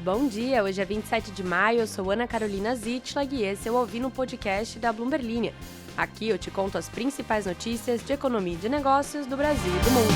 Bom dia, hoje é 27 de maio, eu sou Ana Carolina Zitlag e esse é o Ouvi no Podcast da Bloomberg Linha. Aqui eu te conto as principais notícias de economia e de negócios do Brasil e do mundo.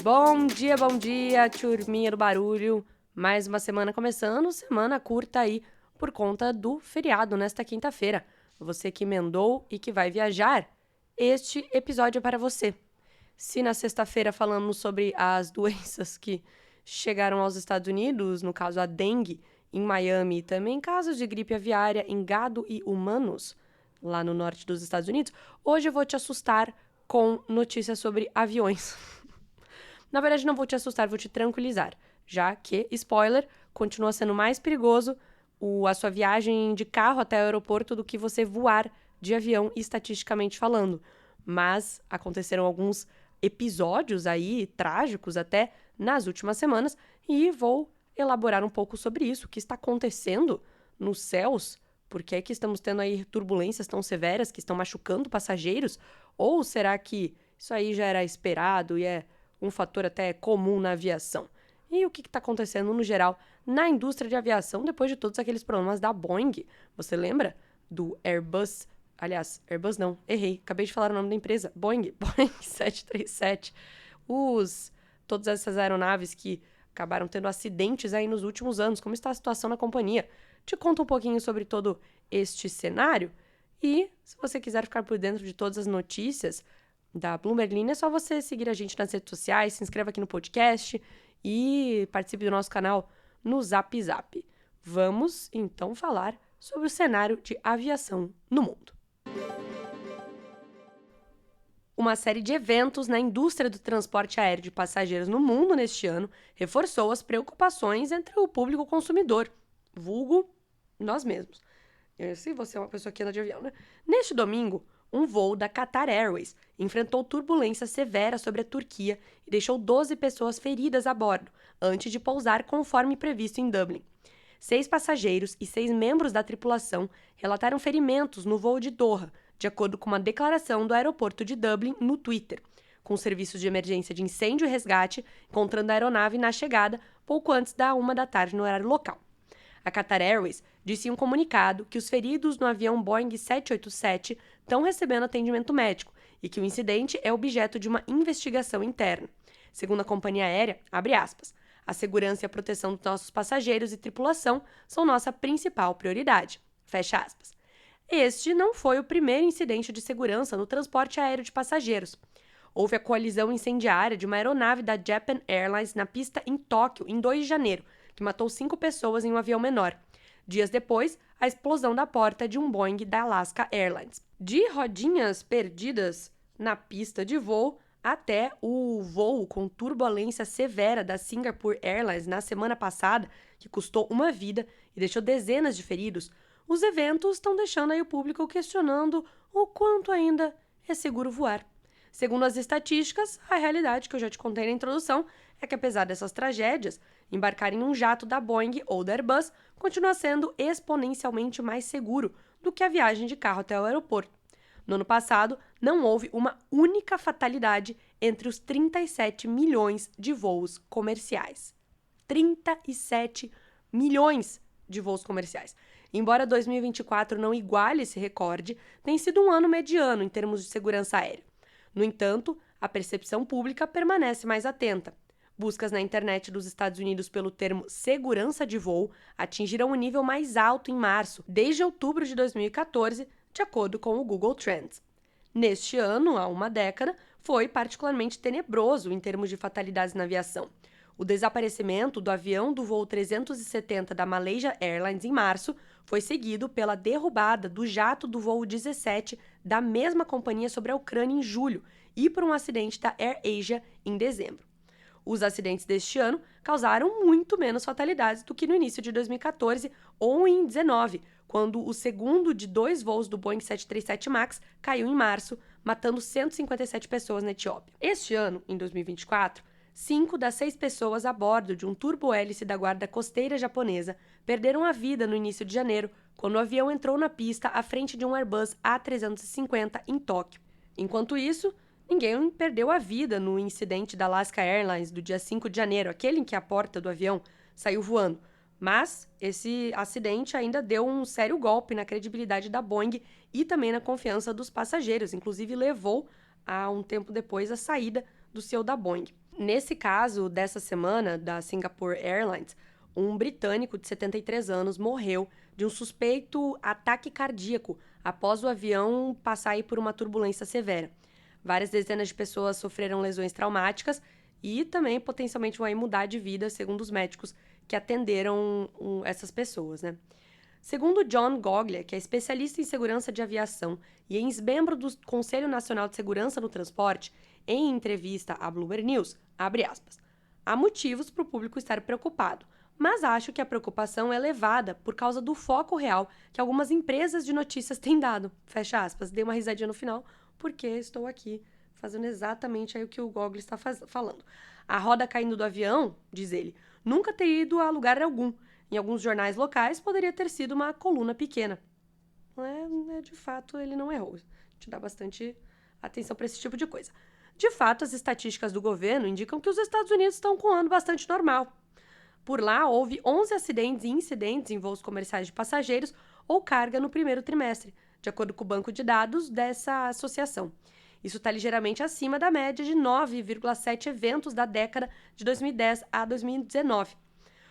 Bom dia, turminha do barulho. Mais uma semana começando, semana curta aí por conta do feriado nesta quinta-feira. Você que emendou e que vai viajar, este episódio é para você. Se na sexta-feira falamos sobre as doenças que chegaram aos Estados Unidos, no caso a dengue, em Miami, e também casos de gripe aviária em gado e humanos, lá no norte dos Estados Unidos, hoje eu vou te assustar com notícias sobre aviões. Na verdade, não vou te assustar, vou te tranquilizar, já que, spoiler, continua sendo mais perigoso a sua viagem de carro até o aeroporto do que você voar de avião, estatisticamente falando. Mas aconteceram alguns episódios aí, trágicos até, nas últimas semanas, e vou elaborar um pouco sobre isso, o que está acontecendo nos céus, por que é que estamos tendo aí turbulências tão severas que estão machucando passageiros, ou será que isso aí já era esperado e é um fator até comum na aviação? E o que está acontecendo no geral na indústria de aviação depois de todos aqueles problemas da Boeing? Você lembra do Airbus? Aliás, Airbus não, errei, acabei de falar o nome da empresa, Boeing 737. Todas essas aeronaves que acabaram tendo acidentes aí nos últimos anos, como está a situação na companhia. Te conto um pouquinho sobre todo este cenário e, se você quiser ficar por dentro de todas as notícias da Bloomberg Linha, é só você seguir a gente nas redes sociais, se inscreva aqui no podcast e participe do nosso canal no Zap Zap. Vamos, então, falar sobre o cenário de aviação no mundo. Uma série de eventos na indústria do transporte aéreo de passageiros no mundo neste ano reforçou as preocupações entre o público consumidor, vulgo nós mesmos. Se você é uma pessoa que anda de avião, né? Neste domingo, um voo da Qatar Airways enfrentou turbulência severa sobre a Turquia e deixou 12 pessoas feridas a bordo, antes de pousar conforme previsto em Dublin. 6 passageiros e 6 membros da tripulação relataram ferimentos no voo de Doha, de acordo com uma declaração do aeroporto de Dublin no Twitter, com serviços de emergência de incêndio e resgate encontrando a aeronave na chegada pouco antes da 1 da tarde no horário local. A Qatar Airways disse em um comunicado que os feridos no avião Boeing 787 estão recebendo atendimento médico e que o incidente é objeto de uma investigação interna. Segundo a companhia aérea, abre aspas, a segurança e a proteção dos nossos passageiros e tripulação são nossa principal prioridade. Fecha aspas. Este não foi o primeiro incidente de segurança no transporte aéreo de passageiros. Houve a colisão incendiária de uma aeronave da Japan Airlines na pista em Tóquio, em 2 de janeiro, que matou 5 pessoas em um avião menor. Dias depois, a explosão da porta de um Boeing da Alaska Airlines. De rodinhas perdidas na pista de voo até o voo com turbulência severa da Singapore Airlines na semana passada, que custou uma vida e deixou dezenas de feridos, os eventos estão deixando aí o público questionando o quanto ainda é seguro voar. Segundo as estatísticas, a realidade que eu já te contei na introdução é que, apesar dessas tragédias, embarcar em um jato da Boeing ou da Airbus continua sendo exponencialmente mais seguro do que a viagem de carro até o aeroporto. No ano passado, não houve uma única fatalidade entre os 37 milhões de voos comerciais. 37 milhões de voos comerciais. Embora 2024 não iguale esse recorde, tem sido um ano mediano em termos de segurança aérea. No entanto, a percepção pública permanece mais atenta. Buscas na internet dos Estados Unidos pelo termo segurança de voo atingiram o nível mais alto em março, desde outubro de 2014, de acordo com o Google Trends. Neste ano, há uma década, foi particularmente tenebroso em termos de fatalidades na aviação. O desaparecimento do avião do voo 370 da Malaysia Airlines em março foi seguido pela derrubada do jato do voo 17 da mesma companhia sobre a Ucrânia em julho e por um acidente da AirAsia em dezembro. Os acidentes deste ano causaram muito menos fatalidades do que no início de 2014 ou em 2019, quando o segundo de 2 voos do Boeing 737 MAX caiu em março, matando 157 pessoas na Etiópia. Este ano, em 2024, 5 das 6 pessoas a bordo de um turbohélice da Guarda Costeira japonesa perderam a vida no início de janeiro, quando o avião entrou na pista à frente de um Airbus A350 em Tóquio. Enquanto isso, Ninguém perdeu a vida no incidente da Alaska Airlines do dia 5 de janeiro, aquele em que a porta do avião saiu voando. Mas esse acidente ainda deu um sério golpe na credibilidade da Boeing e também na confiança dos passageiros, inclusive levou a um tempo depois a saída do CEO da Boeing. Nesse caso dessa semana da Singapore Airlines, um britânico de 73 anos morreu de um suspeito ataque cardíaco após o avião passar aí por uma turbulência severa. Várias dezenas de pessoas sofreram lesões traumáticas e também potencialmente vão aí mudar de vida, segundo os médicos que atenderam essas pessoas, né? Segundo John Goglia, que é especialista em segurança de aviação e ex-membro do Conselho Nacional de Segurança no Transporte, em entrevista à Bloomberg News, abre aspas, há motivos para o público estar preocupado, mas acho que a preocupação é elevada por causa do foco real que algumas empresas de notícias têm dado. Fecha aspas. Dei uma risadinha no final, porque estou aqui fazendo exatamente aí o que o Goglia está falando. A roda caindo do avião, diz ele, nunca teria ido a lugar algum. Em alguns jornais locais, poderia ter sido uma coluna pequena. De fato, ele não errou. A gente dá bastante atenção para esse tipo de coisa. De fato, as estatísticas do governo indicam que os Estados Unidos estão com um ano bastante normal. Por lá, houve 11 acidentes e incidentes em voos comerciais de passageiros ou carga no primeiro trimestre, de acordo com o banco de dados dessa associação. Isso está ligeiramente acima da média de 9,7 eventos da década de 2010 a 2019.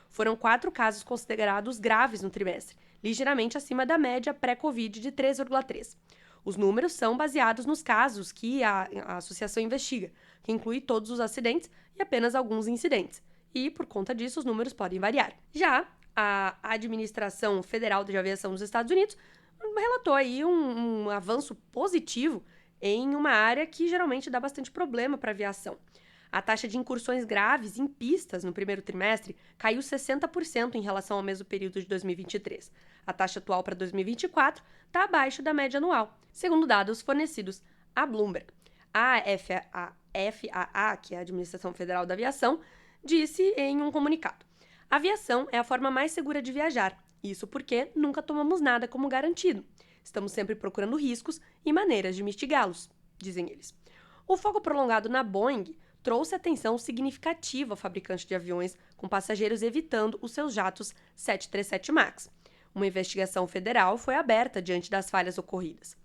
Foram 4 casos considerados graves no trimestre, ligeiramente acima da média pré-Covid de 3,3. Os números são baseados nos casos que a associação investiga, que inclui todos os acidentes e apenas alguns incidentes. E, por conta disso, os números podem variar. Já a Administração Federal de Aviação dos Estados Unidos relatou aí um avanço positivo em uma área que geralmente dá bastante problema para a aviação. A taxa de incursões graves em pistas no primeiro trimestre caiu 60% em relação ao mesmo período de 2023. A taxa atual para 2024 está abaixo da média anual, segundo dados fornecidos à Bloomberg. A FAA, que é a Administração Federal da Aviação, disse em um comunicado: a aviação é a forma mais segura de viajar, isso porque nunca tomamos nada como garantido. Estamos sempre procurando riscos e maneiras de mitigá-los, dizem eles. O foco prolongado na Boeing trouxe atenção significativa ao fabricante de aviões com passageiros evitando os seus jatos 737 MAX. Uma investigação federal foi aberta diante das falhas ocorridas.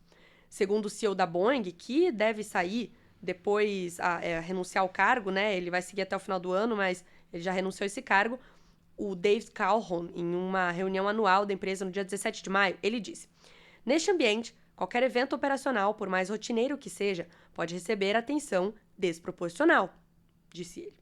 Segundo o CEO da Boeing, que deve sair depois renunciar ao cargo, né? Ele vai seguir até o final do ano, mas ele já renunciou a esse cargo. O Dave Calhoun, em uma reunião anual da empresa no dia 17 de maio, ele disse: neste ambiente, qualquer evento operacional, por mais rotineiro que seja, pode receber atenção desproporcional, disse ele.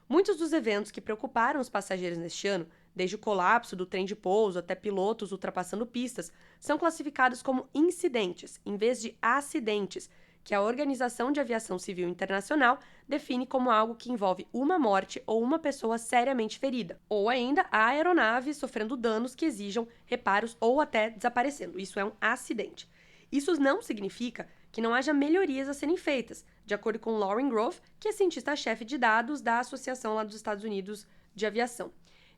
Muitos dos eventos que preocuparam os passageiros neste ano, desde o colapso do trem de pouso até pilotos ultrapassando pistas, são classificados como incidentes, em vez de acidentes, que a Organização de Aviação Civil Internacional define como algo que envolve uma morte ou uma pessoa seriamente ferida, ou ainda a aeronave sofrendo danos que exijam reparos ou até desaparecendo. Isso é um acidente. Isso não significa que não haja melhorias a serem feitas, de acordo com Lauren Grove, que é cientista-chefe de dados da Associação lá dos Estados Unidos de Aviação.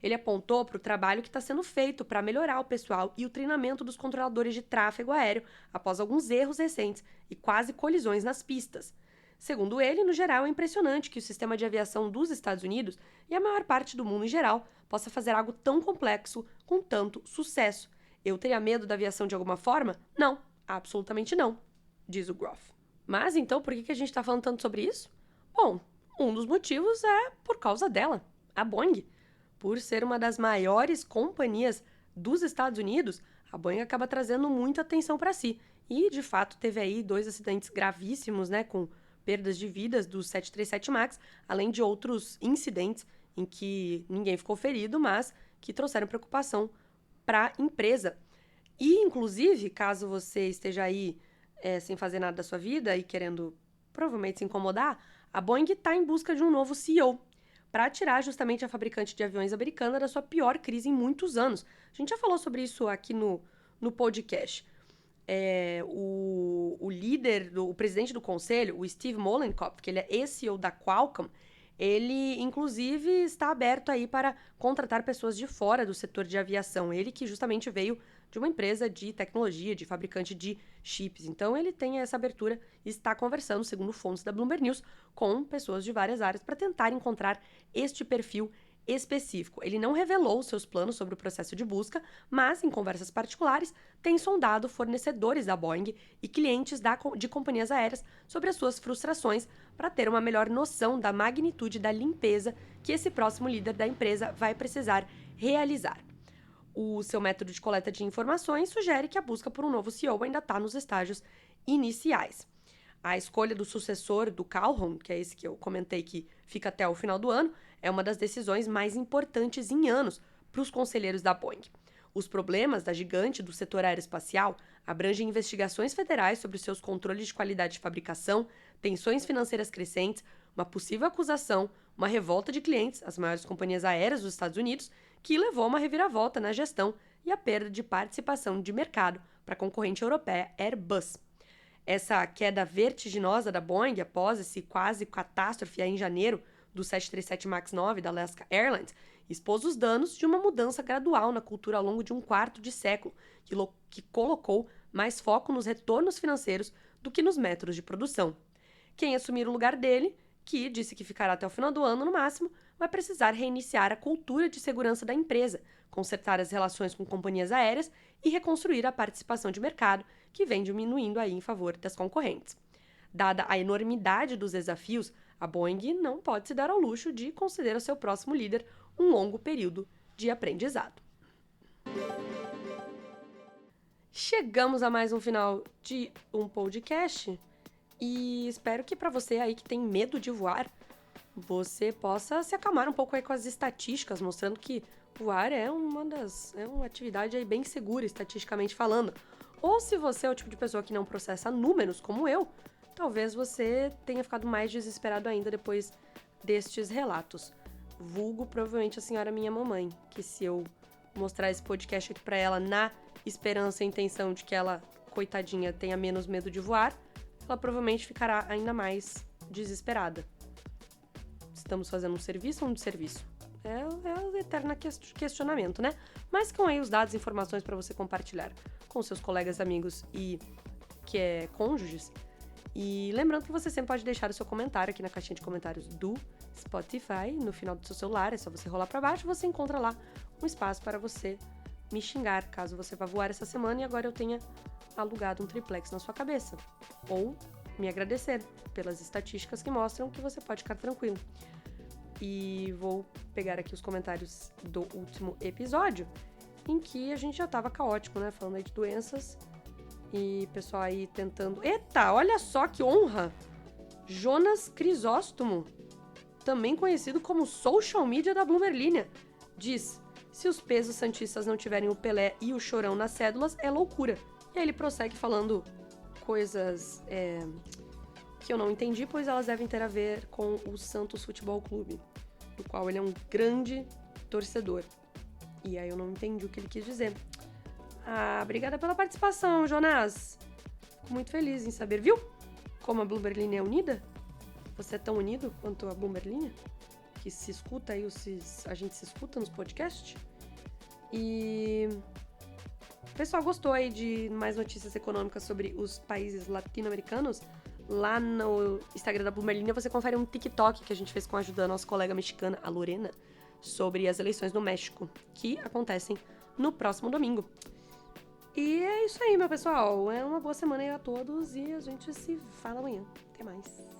Ele apontou para o trabalho que está sendo feito para melhorar o pessoal e o treinamento dos controladores de tráfego aéreo após alguns erros recentes e quase colisões nas pistas. Segundo ele, no geral, é impressionante que o sistema de aviação dos Estados Unidos e a maior parte do mundo em geral possa fazer algo tão complexo com tanto sucesso. Eu teria medo da aviação de alguma forma? Não, absolutamente não, diz o Groff. Mas então por que a gente está falando tanto sobre isso? Bom, um dos motivos é por causa dela, a Boeing. Por ser uma das maiores companhias dos Estados Unidos, a Boeing acaba trazendo muita atenção para si. E, de fato, teve aí 2 acidentes gravíssimos, né, com perdas de vidas dos 737 MAX, além de outros incidentes em que ninguém ficou ferido, mas que trouxeram preocupação para a empresa. E, inclusive, caso você esteja aí sem fazer nada da sua vida e querendo provavelmente se incomodar, a Boeing está em busca de um novo CEO, para tirar justamente a fabricante de aviões americana da sua pior crise em muitos anos. A gente já falou sobre isso aqui no podcast. O líder, o presidente do conselho, o Steve Mollenkopf, que ele é ex-CEO da Qualcomm, ele, inclusive, está aberto aí para contratar pessoas de fora do setor de aviação. Ele que justamente veio de uma empresa de tecnologia, de fabricante de chips. Então, ele tem essa abertura e está conversando, segundo fontes da Bloomberg News, com pessoas de várias áreas para tentar encontrar este perfil específico. Ele não revelou seus planos sobre o processo de busca, mas, em conversas particulares, tem sondado fornecedores da Boeing e clientes de companhias aéreas sobre as suas frustrações para ter uma melhor noção da magnitude da limpeza que esse próximo líder da empresa vai precisar realizar. O seu método de coleta de informações sugere que a busca por um novo CEO ainda está nos estágios iniciais. A escolha do sucessor do Calhoun, que é esse que eu comentei que fica até o final do ano, é uma das decisões mais importantes em anos para os conselheiros da Boeing. Os problemas da gigante do setor aeroespacial abrangem investigações federais sobre seus controles de qualidade de fabricação, tensões financeiras crescentes, uma possível acusação, uma revolta de clientes, as maiores companhias aéreas dos Estados Unidos, que levou a uma reviravolta na gestão e a perda de participação de mercado para a concorrente europeia Airbus. Essa queda vertiginosa da Boeing após esse quase catástrofe aí em janeiro do 737 MAX 9 da Alaska Airlines expôs os danos de uma mudança gradual na cultura ao longo de um quarto de século, que colocou mais foco nos retornos financeiros do que nos métodos de produção. Quem assumir o lugar dele, que disse que ficará até o final do ano no máximo, vai precisar reiniciar a cultura de segurança da empresa, consertar as relações com companhias aéreas e reconstruir a participação de mercado, que vem diminuindo aí em favor das concorrentes. Dada a enormidade dos desafios, a Boeing não pode se dar ao luxo de conceder ao seu próximo líder um longo período de aprendizado. Chegamos a mais um final de um podcast e espero que para você aí que tem medo de voar, você possa se acalmar um pouco aí com as estatísticas, mostrando que voar é uma atividade aí bem segura, estatisticamente falando. Ou se você é o tipo de pessoa que não processa números, como eu, talvez você tenha ficado mais desesperado ainda depois destes relatos. Vulgo, provavelmente, a senhora minha mamãe, que se eu mostrar esse podcast aqui pra ela na esperança e intenção de que ela, coitadinha, tenha menos medo de voar, ela provavelmente ficará ainda mais desesperada. Estamos fazendo um serviço ou um desserviço? É o eterno questionamento, né? Mas com aí os dados e informações para você compartilhar com seus colegas, amigos e cônjuges. E lembrando que você sempre pode deixar o seu comentário aqui na caixinha de comentários do Spotify, no final do seu celular, é só você rolar para baixo, você encontra lá um espaço para você me xingar, caso você vá voar essa semana e agora eu tenha alugado um triplex na sua cabeça. Ou me agradecer pelas estatísticas que mostram que você pode ficar tranquilo. E vou pegar aqui os comentários do último episódio, em que a gente já tava caótico, né? Falando aí de doenças e pessoal aí tentando... Eita, olha só que honra! Jonas Crisóstomo, também conhecido como social media da Bloomberg Linha, diz: se os pesos santistas não tiverem o Pelé e o Chorão nas cédulas, é loucura. E aí ele prossegue falando coisas que eu não entendi, pois elas devem ter a ver com o Santos Futebol Clube, do qual ele é um grande torcedor. E aí eu não entendi o que ele quis dizer. Ah, obrigada pela participação, Jonas. Fico muito feliz em saber, viu? Como a Bloomberg Linha é unida. Você é tão unido quanto a Bloomberg Linha? Que se escuta aí, a gente se escuta nos podcasts. E o pessoal gostou aí de mais notícias econômicas sobre os países latino-americanos. Lá no Instagram da Bloomberg Linha você confere um TikTok que a gente fez com a ajuda da nossa colega mexicana, a Lorena, sobre as eleições no México, que acontecem no próximo domingo. E é isso aí, meu pessoal. É uma boa semana aí a todos e a gente se fala amanhã. Até mais.